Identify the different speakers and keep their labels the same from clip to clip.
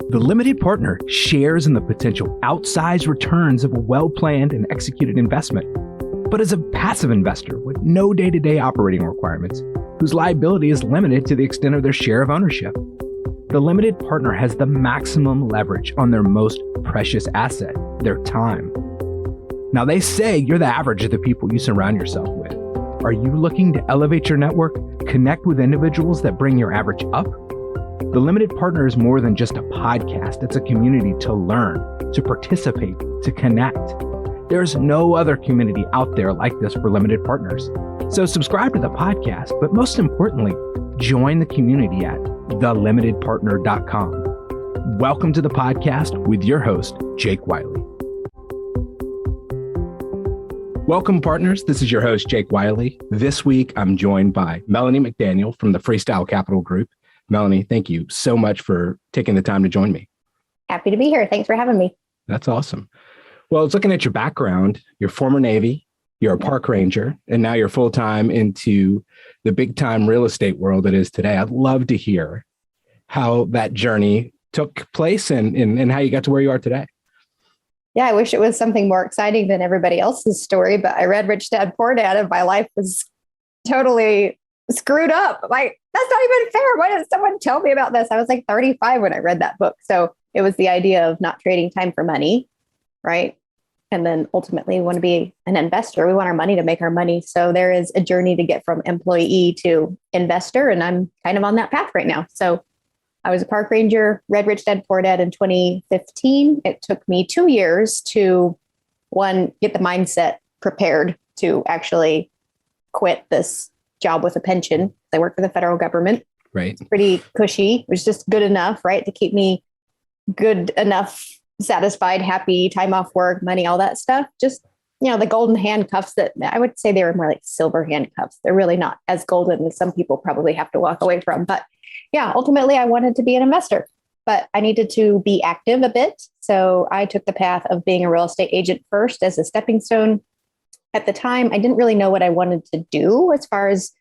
Speaker 1: The limited partner shares in the potential outsized returns of a well-planned and executed investment, but is a passive investor with no day-to-day operating requirements, whose liability is limited to the extent of their share of ownership. The limited partner has the maximum leverage on their most precious asset, their time. Now, they say you're the average of the people you surround yourself with. Are you looking to elevate your network, connect with individuals that bring your average up? The Limited Partner is more than just a podcast. It's a community to learn, to participate, to connect. There's no other community out there like this for limited partners. So subscribe to the podcast, but most importantly, join the community at thelimitedpartner.com. Welcome to the podcast with your host, Jake Wiley. Welcome, partners. This is your host, Jake Wiley. This week, I'm joined by Melanie McDaniel from the Freestyle Capital Group. Melanie, thank you so much for taking the time to join me.
Speaker 2: Happy to be here. Thanks for having me.
Speaker 1: That's awesome. Well, I was looking at your background. You're former Navy, you're a park ranger, and now you're full-time into the big-time real estate world that is today. I'd love to hear how that journey took place and how you got to where you are today.
Speaker 2: Yeah, I wish it was something more exciting than everybody else's story, but I read Rich Dad, Poor Dad, and my life was totally screwed up. Like, that's not even fair. Why didn't someone tell me about this? I was like 35 when I read that book. So it was the idea of not trading time for money, right? And then ultimately we want to be an investor. We want our money to make our money. So there is a journey to get from employee to investor. And I'm kind of on that path right now. So I was a park ranger, read Rich Dad, Poor Dad in 2015. It took me 2 years to, one, get the mindset prepared to actually quit this job with a pension. I work for the federal government.
Speaker 1: Right.
Speaker 2: It's pretty cushy. It was just good enough, right? To keep me good enough, satisfied, happy, time off work, money, all that stuff. Just, the golden handcuffs that I would say they were more like silver handcuffs. They're really not as golden as some people probably have to walk away from. But yeah, ultimately I wanted to be an investor, but I needed to be active a bit. So I took the path of being a real estate agent first as a stepping stone. At the time, I didn't really know what I wanted to do as far as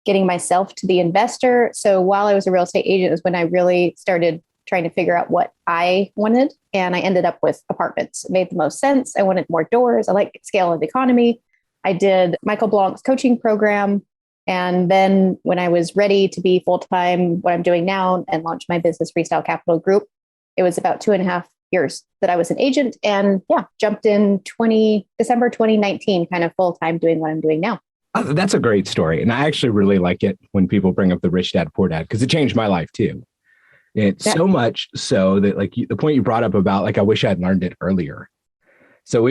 Speaker 2: getting myself to the investor. So while I was a real estate agent is when I really started trying to figure out what I wanted. And I ended up with apartments. It made the most sense. I wanted more doors. I like scale of economy. I did Michael Blanc's coaching program. And then when I was ready to be full-time, what I'm doing now, and launch my business, Freestyle Capital Group, it was about 2.5 years that I was an agent, and jumped in December 2019, kind of full-time doing what I'm doing now.
Speaker 1: Oh, that's a great story. And I actually really like it when people bring up the Rich Dad, Poor Dad, because it changed my life too. It's so much so that the point you brought up about I wish I'd learned it earlier. So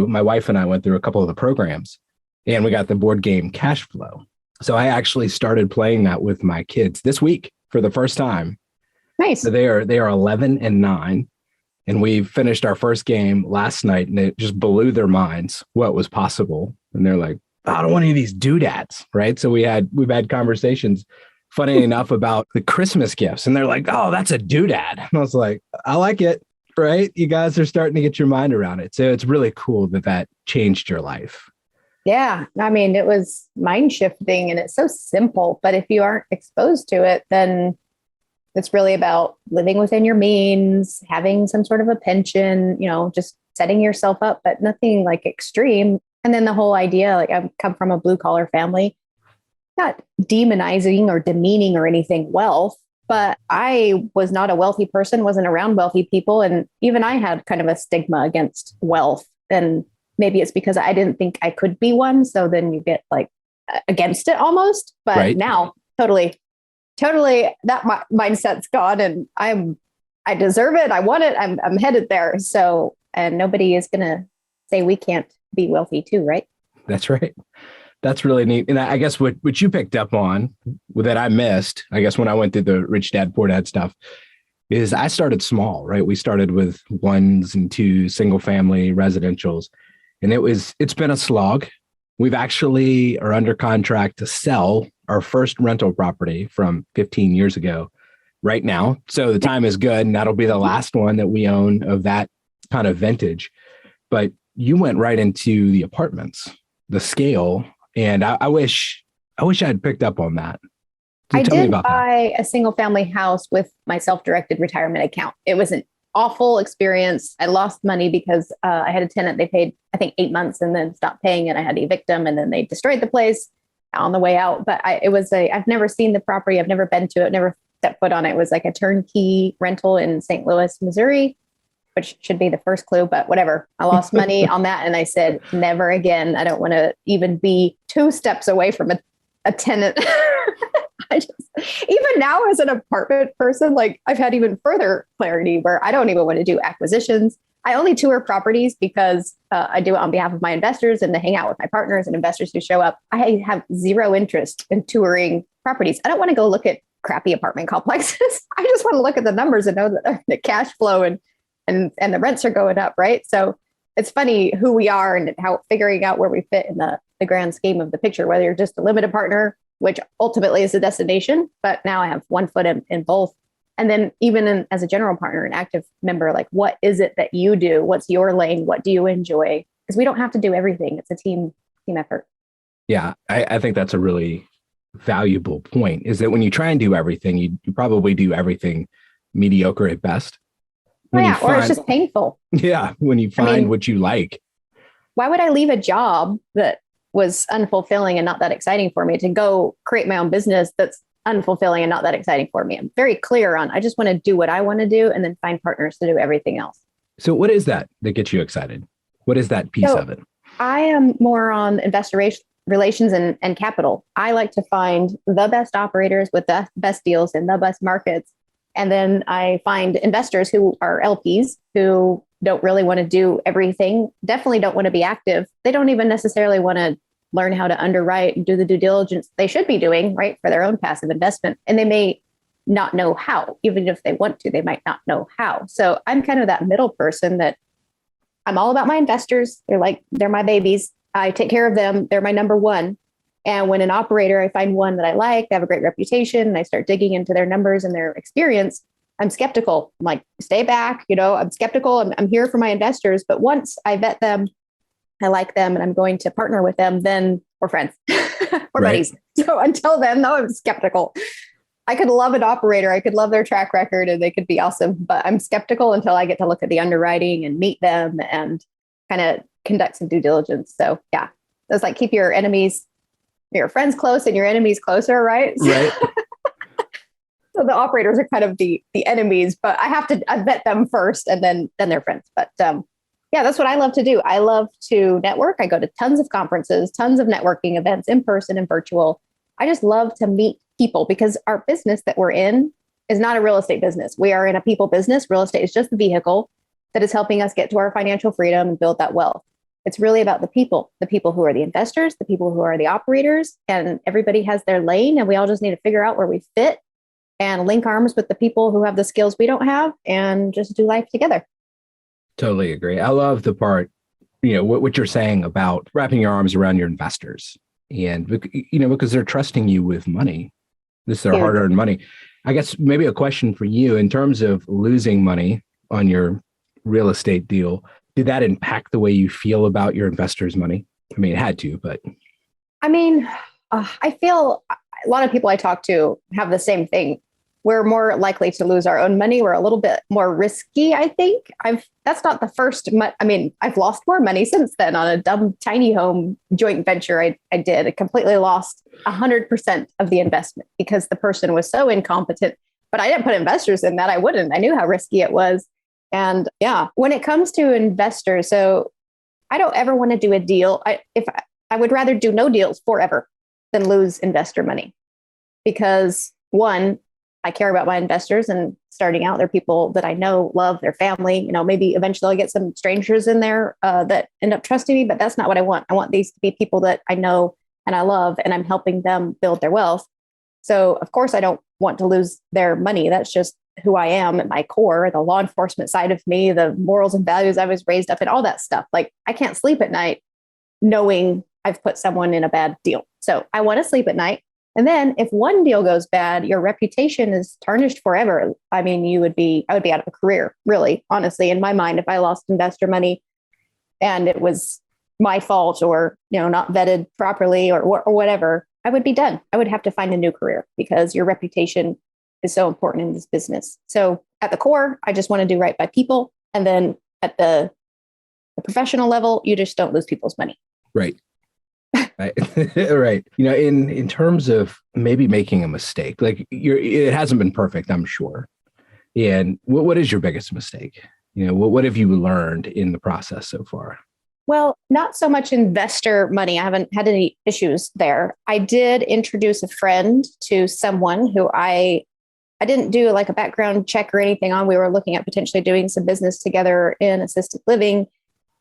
Speaker 1: my wife and I went through a couple of the programs, and we got the board game Cash Flow. So I actually started playing that with my kids this week for the first time.
Speaker 2: Nice.
Speaker 1: So they are 11 and 9. And we finished our first game last night, and it just blew their minds what was possible. And they're like, I don't want any of these doodads, right? So we've had conversations, funny enough, about the Christmas gifts. And they're like, oh, that's a doodad. And I was like, I like it, right? You guys are starting to get your mind around it. So it's really cool that changed your life.
Speaker 2: Yeah. I mean, it was mind shifting, and it's so simple, but if you aren't exposed to it, then it's really about living within your means, having some sort of a pension, just setting yourself up, but nothing like extreme. And then the whole idea, I've come from a blue collar family, not demonizing or demeaning or anything wealth, but I was not a wealthy person, wasn't around wealthy people. And even I had kind of a stigma against wealth. And maybe it's because I didn't think I could be one. So then you get against it almost. But right. Now, totally that mindset's gone, and I deserve it. I want it. I'm headed there. So, and nobody is going to say we can't be wealthy too, right?
Speaker 1: That's right. That's really neat. And I guess what you picked up on that I missed, I guess when I went through the Rich Dad, Poor Dad stuff, is I started small, right? We started with 1s and 2s, single family residentials. And it's been a slog. We've actually are under contract to sell our first rental property from 15 years ago right now. So the time is good, and that'll be the last one that we own of that kind of vintage. But you went right into the apartments, the scale. And I wish I had picked up on that.
Speaker 2: I
Speaker 1: Tell me
Speaker 2: did
Speaker 1: about that.
Speaker 2: buy a single family house with my self-directed retirement account. It was an awful experience. I lost money because I had a tenant. They paid, I think, 8 months and then stopped paying, and I had to evict them, and then they destroyed the place on the way out. But I've never seen the property. I've never been to it, never stepped foot on it. It was like a turnkey rental in St. Louis, Missouri, which should be the first clue, but whatever. I lost money on that. And I said, never again. I don't want to even be 2 steps away from a tenant. Even now as an apartment person, like I've had even further clarity where I don't even want to do acquisitions. I only tour properties because I do it on behalf of my investors and to hang out with my partners and investors who show up. I have zero interest in touring properties. I don't want to go look at crappy apartment complexes. I just want to look at the numbers and know that the cash flow and the rents are going up, right? So it's funny who we are and how figuring out where we fit in the grand scheme of the picture, whether you're just a limited partner, which ultimately is the destination, but now I have one foot in both. And then even as a general partner, an active member, like what is it that you do? What's your lane? What do you enjoy? Because we don't have to do everything. It's a team effort.
Speaker 1: Yeah, I think that's a really valuable point, is that when you try and do everything, you probably do everything mediocre at best.
Speaker 2: Or it's just painful.
Speaker 1: Yeah, when you find what you like.
Speaker 2: Why would I leave a job that was unfulfilling and not that exciting for me to go create my own business that's unfulfilling and not that exciting for me? I'm very clear on, I just want to do what I want to do and then find partners to do everything else.
Speaker 1: So what is that gets you excited? What is that piece of it?
Speaker 2: I am more on investor relations and capital. I like to find the best operators with the best deals in the best markets. And then I find investors who are LPs who don't really want to do everything, definitely don't want to be active. They don't even necessarily want to learn how to underwrite and do the due diligence they should be doing, right, for their own passive investment. And they may not know how. Even if they want to, they might not know how. So I'm kind of that middle person that I'm all about my investors. They're my babies. I take care of them. They're my number one. And when an operator, I find one that I like, they have a great reputation, and I start digging into their numbers and their experience, I'm skeptical. I'm like, stay back. I'm skeptical. I'm here for my investors. But once I vet them, I like them, and I'm going to partner with them, then we're friends. We're buddies. So until then, though, I'm skeptical. I could love an operator. I could love their track record and they could be awesome, but I'm skeptical until I get to look at the underwriting and meet them and kind of conduct some due diligence. So yeah, it's like keep your friends close and your enemies closer, right?
Speaker 1: Right.
Speaker 2: So the operators are kind of the enemies, but I vet them first and then they're friends. But yeah, that's what I love to do. I love to network. I go to tons of conferences, tons of networking events in person and virtual. I just love to meet people because our business that we're in is not a real estate business. We are in a people business. Real estate is just the vehicle that is helping us get to our financial freedom and build that wealth. It's really about the people who are the investors, the people who are the operators, and everybody has their lane. And we all just need to figure out where we fit and link arms with the people who have the skills we don't have and just do life together.
Speaker 1: Totally agree. I love the part, what you're saying about wrapping your arms around your investors and, because they're trusting you with money. This is their hard-earned money. I guess maybe a question for you in terms of losing money on your real estate deal. Did that impact the way you feel about your investors' money? I mean, it had to, but. I mean,
Speaker 2: I feel a lot of people I talk to have the same thing. We're more likely to lose our own money. We're a little bit more risky, I think. That's not the first. I've lost more money since then on a dumb tiny home joint venture I did. I completely lost 100% of the investment because the person was so incompetent. But I didn't put investors in that. I wouldn't. I knew how risky it was. And yeah, when it comes to investors, so I don't ever want to do a deal. I would rather do no deals forever than lose investor money because one, I care about my investors, and starting out, they're people that I know, love, their family. Maybe eventually I'll get some strangers in there that end up trusting me, but that's not what I want. I want these to be people that I know and I love, and I'm helping them build their wealth. So of course I don't want to lose their money. That's just who I am at my core, the law enforcement side of me, the morals and values I was raised up in, all that stuff. Like I can't sleep at night knowing I've put someone in a bad deal. So I want to sleep at night. And then if one deal goes bad, your reputation is tarnished forever. I mean, I would be out of a career, really, honestly, in my mind, if I lost investor money and it was my fault or, not vetted properly or whatever. I would be done. I would have to find a new career because your reputation is so important in this business. So at the core, I just want to do right by people. And then at the professional level, you just don't lose people's money.
Speaker 1: Right. Right. Right. In terms of maybe making a mistake, like it hasn't been perfect, I'm sure. And what is your biggest mistake? What have you learned in the process so far?
Speaker 2: Well, not so much investor money. I haven't had any issues there. I did introduce a friend to someone who I didn't do like a background check or anything on. We were looking at potentially doing some business together in assisted living.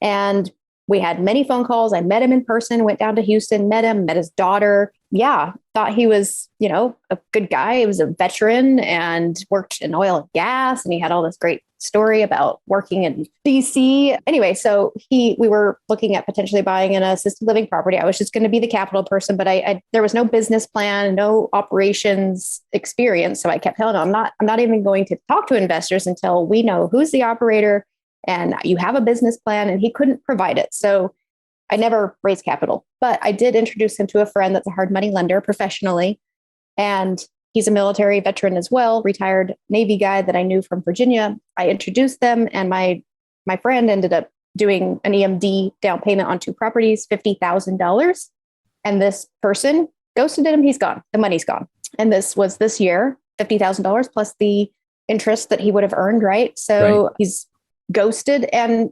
Speaker 2: And we had many phone calls. I met him in person, went down to Houston, met him, met his daughter. Yeah, thought he was, a good guy. He was a veteran and worked in oil and gas. And he had all this great story about working in DC. Anyway, so we were looking at potentially buying an assisted living property. I was just going to be the capital person, but there was no business plan, no operations experience. So I kept telling him, I'm not even going to talk to investors until we know who's the operator and you have a business plan. And he couldn't provide it. So I never raised capital, but I did introduce him to a friend that's a hard money lender professionally. And he's a military veteran as well, retired Navy guy that I knew from Virginia. I introduced them, and my friend ended up doing an EMD down payment on 2 properties, $50,000. And this person ghosted him. He's gone. The money's gone. And this was this year, $50,000 plus the interest that he would have earned, right? So right. He's ghosted. And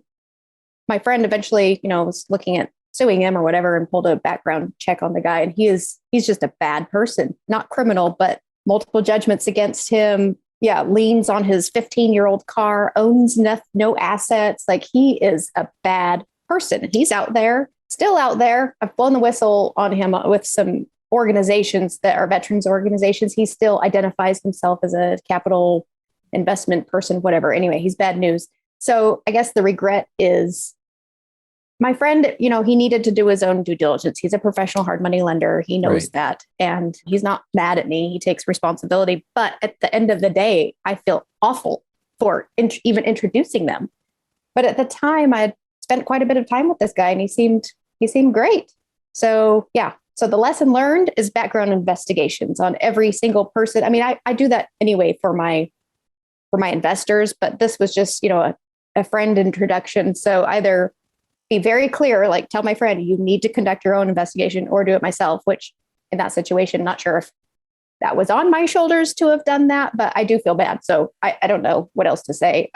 Speaker 2: my friend eventually, was looking at suing him or whatever and pulled a background check on the guy. And he's just a bad person, not criminal, but multiple judgments against him. Yeah. Liens on his 15-year-old car, owns no assets. Like he is a bad person. He's out there, still out there. I've blown the whistle on him with some organizations that are veterans organizations. He still identifies himself as a capital investment person, whatever. Anyway, he's bad news. So I guess the regret is my friend, he needed to do his own due diligence. He's a professional hard money lender. He knows right. that. And he's not mad at me. He takes responsibility. But at the end of the day, I feel awful for even introducing them. But at the time, I had spent quite a bit of time with this guy and he seemed great. So yeah. So the lesson learned is background investigations on every single person. I mean, I do that anyway for my investors, but this was just, a friend introduction. So either be very clear, like tell my friend, you need to conduct your own investigation or do it myself, which in that situation, not sure if that was on my shoulders to have done that, but I do feel bad. So I don't know what else to say,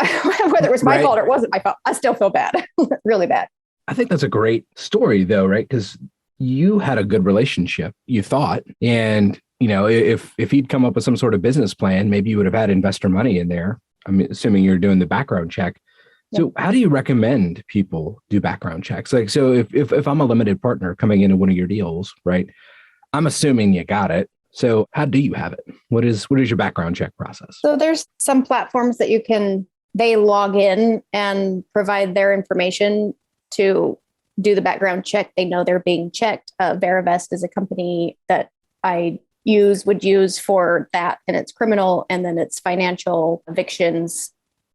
Speaker 2: whether it was my fault or it wasn't my fault. I still feel bad, really bad.
Speaker 1: I think that's a great story though, right? Because you had a good relationship, you thought, and if he'd come up with some sort of business plan, maybe you would have had investor money in there. I'm assuming you're doing the background check. So how do you recommend people do background checks? Like, so if I'm a limited partner coming into one of your deals, right? I'm assuming you got it. So how do you have it? What is your background check process?
Speaker 2: So there's some platforms that they log in and provide their information to do the background check. They know they're being checked. Verivest is a company that I would use for that. And it's criminal. And then it's financial, evictions,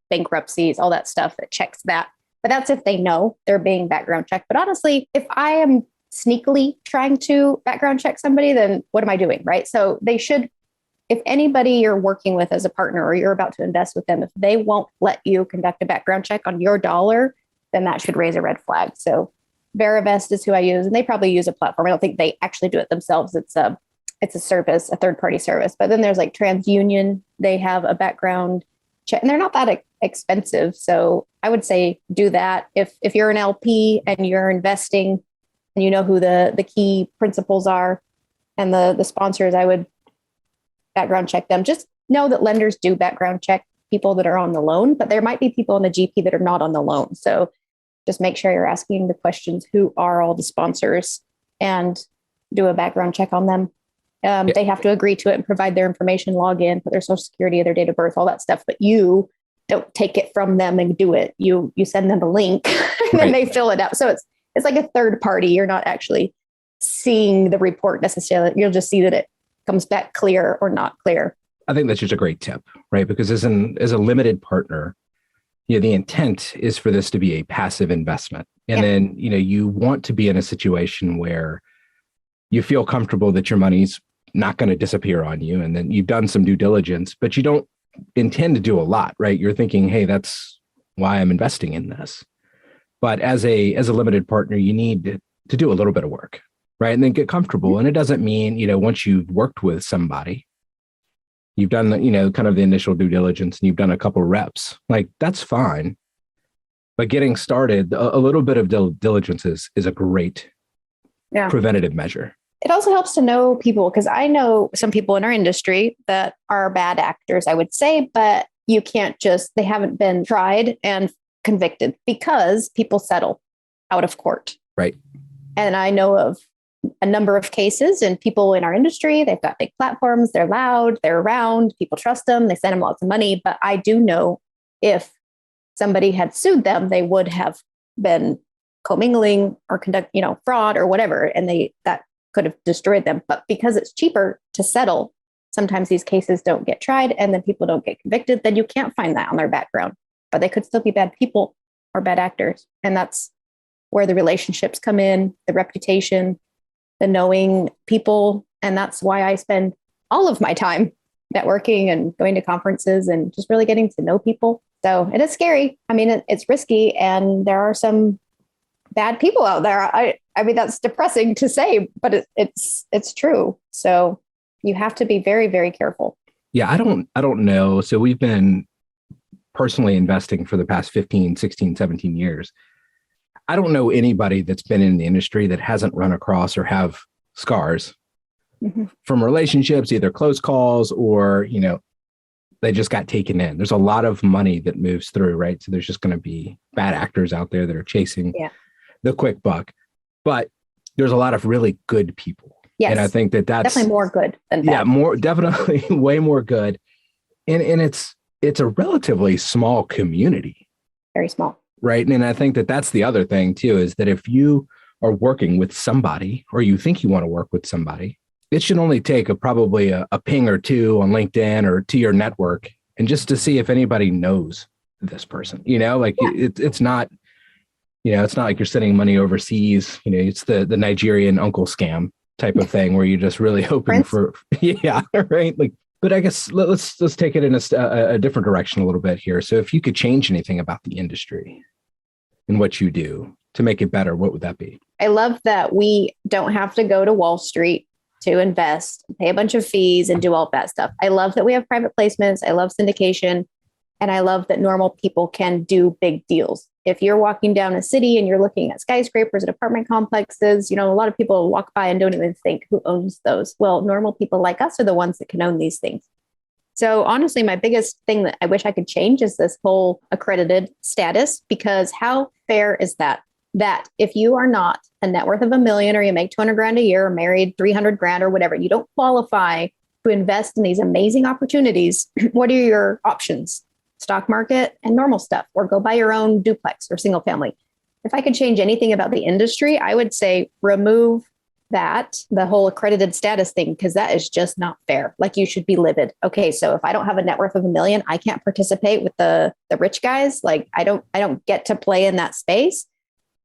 Speaker 2: bankruptcies, all that stuff that checks that. But that's if they know they're being background checked. But honestly, if I am sneakily trying to background check somebody, then what am I doing? Right. So they should, if anybody you're working with as a partner or you're about to invest with them, if they won't let you conduct a background check on your dollar, then that should raise a red flag. So Verivest is who I use, and they probably use a platform. I don't think they actually do it themselves. It's a service, a third-party service. But then there's like TransUnion. They have a background check, and they're not that expensive. So I would say do that. If you're an LP and you're investing and you know who the key principals are and the sponsors, I would background check them. Just know that lenders do background check people that are on the loan, but there might be people in the GP that are not on the loan. So just make sure you're asking the questions, who are all the sponsors, and do a background check on them. They have to agree to it and provide their information, log in, put their social security, their date of birth, all that stuff. But you don't take it from them and do it. You send them a link and then they fill it out. So it's like a third party. You're not actually seeing the report necessarily. You'll just see that it comes back clear or not clear.
Speaker 1: I think that's just a great tip, right? Because as a limited partner, the intent is for this to be a passive investment. And then, you want to be in a situation where you feel comfortable that your money's not going to disappear on you. And then you've done some due diligence, but you don't intend to do a lot, right? You're thinking, hey, that's why I'm investing in this. But as a limited partner, you need to do a little bit of work, right? And then get comfortable. And it doesn't mean, once you've worked with somebody, you've done the, kind of the initial due diligence and you've done a couple reps, like that's fine. But getting started, a little bit of diligence is a great preventative measure.
Speaker 2: It also helps to know people, because I know some people in our industry that are bad actors, I would say, but you can't they haven't been tried and convicted because people settle out of court.
Speaker 1: Right.
Speaker 2: And I know of a number of cases and people in our industry, they've got big platforms, they're loud, they're around, people trust them, they send them lots of money. But I do know if somebody had sued them, they would have been commingling or conduct, fraud or whatever. And that could have destroyed them. But because it's cheaper to settle, sometimes these cases don't get tried and then people don't get convicted. Then you can't find that on their background, but they could still be bad people or bad actors. And that's where the relationships come in, the reputation, the knowing people. And that's why I spend all of my time networking and going to conferences and just really getting to know people. So it is scary. I mean, it's risky and there are some bad people out there. I mean, that's depressing to say, but it's true. So you have to be very, very careful.
Speaker 1: Yeah, I don't know. So we've been personally investing for the past 15, 16, 17 years. I don't know anybody that's been in the industry that hasn't run across or have scars from relationships, either close calls or, they just got taken in. There's a lot of money that moves through, right? So there's just going to be bad actors out there that are chasing the quick buck, but there's a lot of really good people.
Speaker 2: Yes.
Speaker 1: And I think that's
Speaker 2: definitely more good than bad.
Speaker 1: Yeah, definitely way more good. And it's a relatively small community.
Speaker 2: Very small.
Speaker 1: Right. And I think that's the other thing too, is that if you are working with somebody or you think you want to work with somebody, it should only take probably a ping or two on LinkedIn or to your network and just to see if anybody knows this person, it's not, it's not like you're sending money overseas, it's the Nigerian uncle scam type of thing where you're just really hoping for, right. Like, but I guess let's take it in a different direction a little bit here. So if you could change anything about the industry and what you do to make it better, what would that be?
Speaker 2: I love that we don't have to go to Wall Street to invest, pay a bunch of fees and do all that stuff. I love that we have private placements. I love syndication. And I love that normal people can do big deals. If you're walking down a city and you're looking at skyscrapers and apartment complexes, a lot of people walk by and don't even think who owns those. Well, normal people like us are the ones that can own these things. So honestly, my biggest thing that I wish I could change is this whole accredited status, because how fair is that? That if you are not a net worth of $1 million or you make 200 grand a year or married 300 grand or whatever, you don't qualify to invest in these amazing opportunities. What are your options? Stock market and normal stuff, or go buy your own duplex or single family. If I could change anything about the industry, I would say remove the whole accredited status thing, because that is just not fair. Like, you should be livid. Okay, so if I don't have a net worth of $1 million, I can't participate with the rich guys. Like, I don't get to play in that space.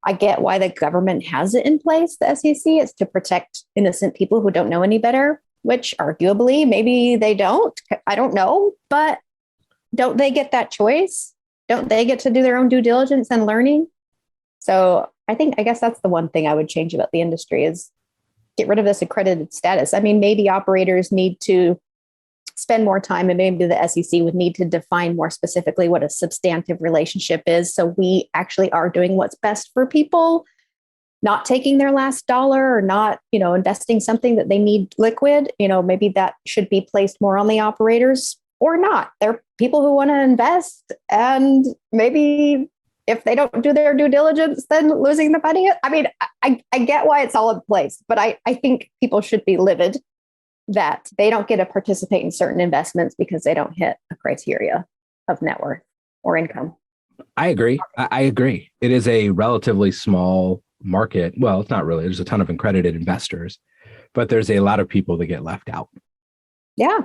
Speaker 2: I get why the government has it in place, the SEC. It's to protect innocent people who don't know any better, which arguably maybe they don't. I don't know, but don't they get that choice? Don't they get to do their own due diligence and learning? So I guess that's the one thing I would change about the industry is get rid of this accredited status. I mean, maybe operators need to spend more time, and maybe the SEC would need to define more specifically what a substantive relationship is. So we actually are doing what's best for people, not taking their last dollar or not, investing something that they need liquid. Maybe that should be placed more on the operators or not. They're people who want to invest, and maybe if they don't do their due diligence, then losing the money. I mean, I get why it's all in place, but I think people should be livid that they don't get to participate in certain investments because they don't hit a criteria of net worth or income.
Speaker 1: I agree. I agree. It is a relatively small market. Well, it's not really. There's a ton of accredited investors, but there's a lot of people that get left out.
Speaker 2: Yeah.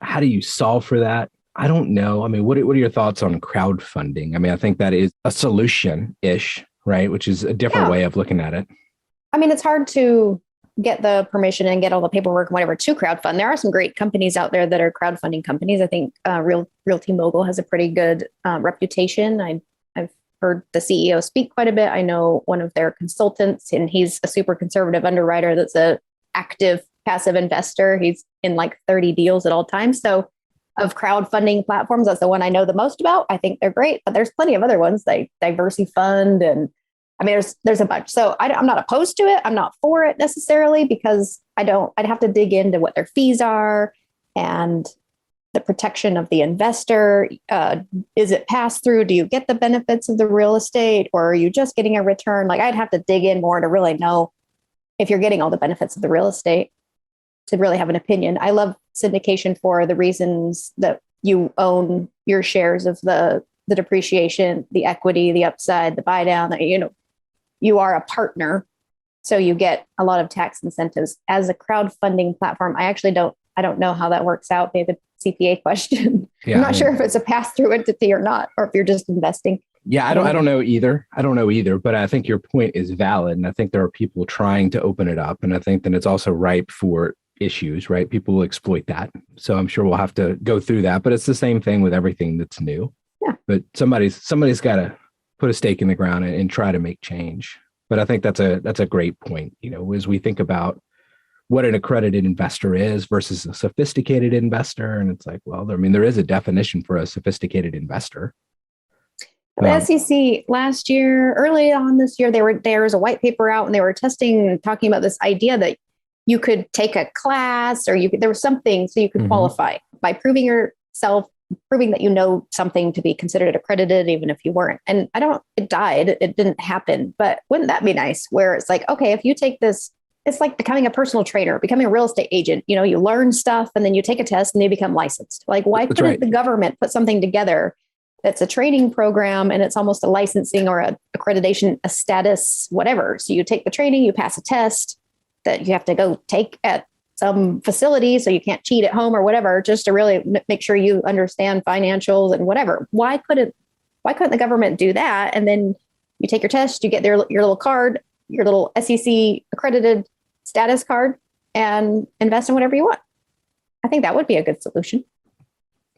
Speaker 1: How do you solve for that? I don't know. I mean, what are your thoughts on crowdfunding? I mean, I think that is a solution-ish, right? Which is a different way of looking at it.
Speaker 2: I mean, it's hard to get the permission and get all the paperwork and whatever to crowdfund. There are some great companies out there that are crowdfunding companies. I think Realty Mogul has a pretty good reputation. I've heard the CEO speak quite a bit. I know one of their consultants, and he's a super conservative underwriter that's a active passive investor. He's in like 30 deals at all times. So of crowdfunding platforms, that's the one I know the most about. I think they're great, but there's plenty of other ones like Diversity Fund, and I mean, there's a bunch. So I'm not opposed to it. I'm not for it necessarily because I'd have to dig into what their fees are and the protection of the investor. Is it pass through? Do you get the benefits of the real estate, or are you just getting a return? Like, I'd have to dig in more to really know if you're getting all the benefits of the real estate to really have an opinion. I love syndication for the reasons that you own your shares of the depreciation, the equity, the upside, the buy down, that, you are a partner. So you get a lot of tax incentives as a crowdfunding platform. I don't know how that works out. Maybe the CPA question. Yeah, I'm not sure if it's a pass-through entity or not, or if you're just investing.
Speaker 1: Yeah, I don't know either. But I think your point is valid. And I think there are people trying to open it up. And I think that it's also ripe for issues, right? People will exploit that. So I'm sure we'll have to go through that. But it's the same thing with everything that's new. Yeah. But somebody's got to put a stake in the ground and try to make change. But I think that's a great point, as we think about what an accredited investor is versus a sophisticated investor. And it's like, well, there is a definition for a sophisticated investor.
Speaker 2: The SEC last year, early on this year, there was a white paper out, and they were talking about this idea that you could take a class, or there was something so you could qualify by proving that you know something to be considered accredited, even if you weren't. And it died. It didn't happen. But wouldn't that be nice? Where it's like, okay, if you take this, it's like becoming a personal trainer, becoming a real estate agent. You learn stuff and then you take a test and you become licensed. Like, why couldn't the government put something together that's a training program and it's almost a licensing or a accreditation, a status, whatever. So you take the training, you pass a test that you have to go take at some facility, so you can't cheat at home or whatever, just to really make sure you understand financials and whatever. Why couldn't the government do that? And then you take your test, you get your little card, your little SEC accredited status card, and invest in whatever you want. I think that would be a good solution.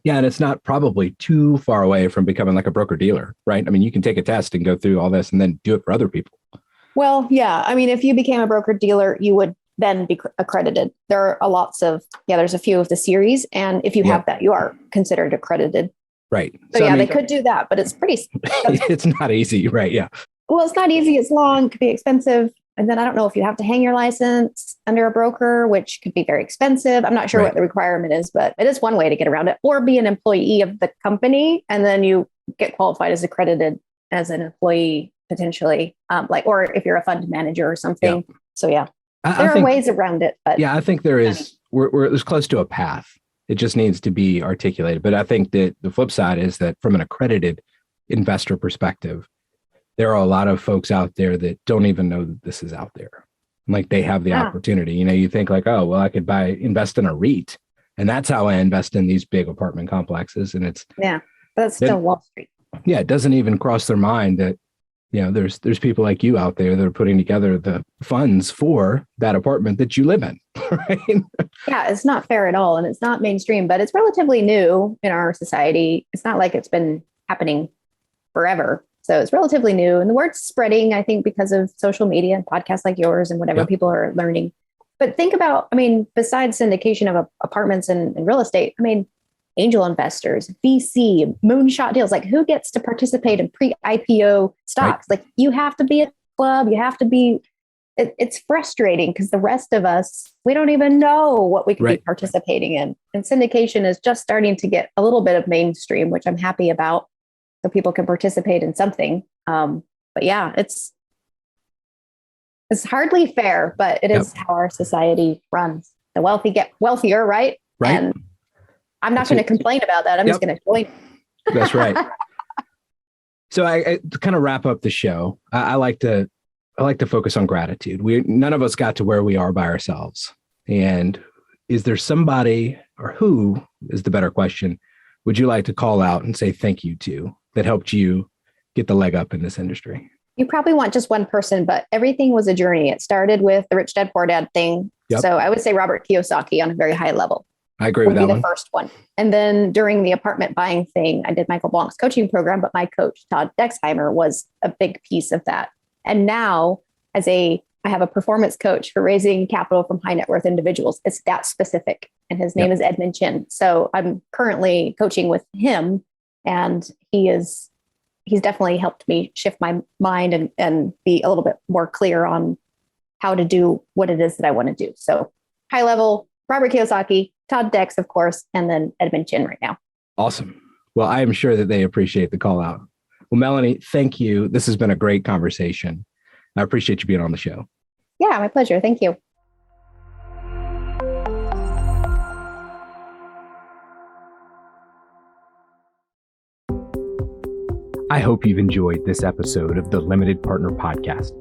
Speaker 1: Yeah, and it's not probably too far away from becoming like a broker dealer, right? I mean, you can take a test and go through all this and then do it for other people.
Speaker 2: Well, yeah. I mean, if you became a broker dealer, you would then be accredited. There are there's a few of the series. And if you have that, you are considered accredited.
Speaker 1: Right.
Speaker 2: So they could do that, but it's pretty.
Speaker 1: It's not easy, right? Yeah.
Speaker 2: Well, it's not easy. It's long, could be expensive. And then I don't know if you have to hang your license under a broker, which could be very expensive. I'm not sure what the requirement is, but it is one way to get around it, or be an employee of the company. And then you get qualified as accredited as an employee potentially, or if you're a fund manager or something. Yeah. So there are ways around it. But
Speaker 1: I think there is, we're close to a path. It just needs to be articulated. But I think that the flip side is that from an accredited investor perspective, there are a lot of folks out there that don't even know that this is out there. Like, they have the opportunity. You think like, oh, well, I could invest in a REIT, and that's how I invest in these big apartment complexes. And
Speaker 2: that's still Wall Street.
Speaker 1: Yeah, it doesn't even cross their mind that there's people like you out there that are putting together the funds for that apartment that you live in. Right?
Speaker 2: Yeah, it's not fair at all, and it's not mainstream, but it's relatively new in our society. It's not like it's been happening forever. So it's relatively new, and the word's spreading, I think, because of social media and podcasts like yours and whatever people are learning. But think about, besides syndication of apartments and real estate, angel investors, VC, moonshot deals, like, who gets to participate in pre-IPO stocks? Right. Like, you have to be a club, you have to be, it's frustrating because the rest of us, we don't even know what we could be participating in. And syndication is just starting to get a little bit of mainstream, which I'm happy about. So people can participate in something. But yeah, it's hardly fair, but it is how our society runs. The wealthy get wealthier, right?
Speaker 1: Right.
Speaker 2: And I'm not going to complain about that. I'm just going to join.
Speaker 1: That's right. So I to kind of wrap up the show, I like to focus on gratitude. None of us got to where we are by ourselves. And is there somebody, or who is the better question, would you like to call out and say thank you to, that helped you get the leg up in this industry?
Speaker 2: You probably want just one person, but everything was a journey. It started with the rich dad, poor dad thing.
Speaker 1: Yep.
Speaker 2: So I would say Robert Kiyosaki on a very high level.
Speaker 1: I agree with that
Speaker 2: Would be
Speaker 1: one.
Speaker 2: the first one. And then during the apartment buying thing, I did Michael Blank's coaching program, but my coach, Todd Dexheimer, was a big piece of that. And now I have a performance coach for raising capital from high net worth individuals. It's that specific. And his name is Edmund Chin. So I'm currently coaching with him, and he's definitely helped me shift my mind and be a little bit more clear on how to do what it is that I want to do. So high level, Robert Kiyosaki, Todd Dex, of course, and then Edmund Chin right now.
Speaker 1: Awesome. Well, I am sure that they appreciate the call out. Well, Melanie, thank you. This has been a great conversation. I appreciate you being on the show.
Speaker 2: Yeah, my pleasure. Thank you.
Speaker 1: I hope you've enjoyed this episode of the Limited Partner Podcast.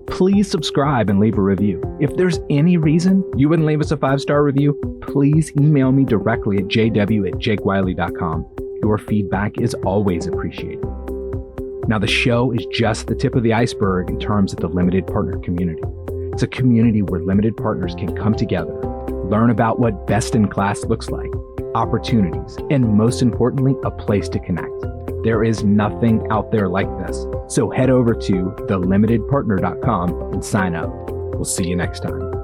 Speaker 1: Please subscribe and leave a review. If there's any reason you wouldn't leave us a 5-star review, please email me directly at jw@jakewiley.com. Your feedback is always appreciated. Now, the show is just the tip of the iceberg in terms of the limited partner community. It's a community where limited partners can come together, learn about what best in class looks like, opportunities, and most importantly, a place to connect. There is nothing out there like this. So head over to thelimitedpartner.com and sign up. We'll see you next time.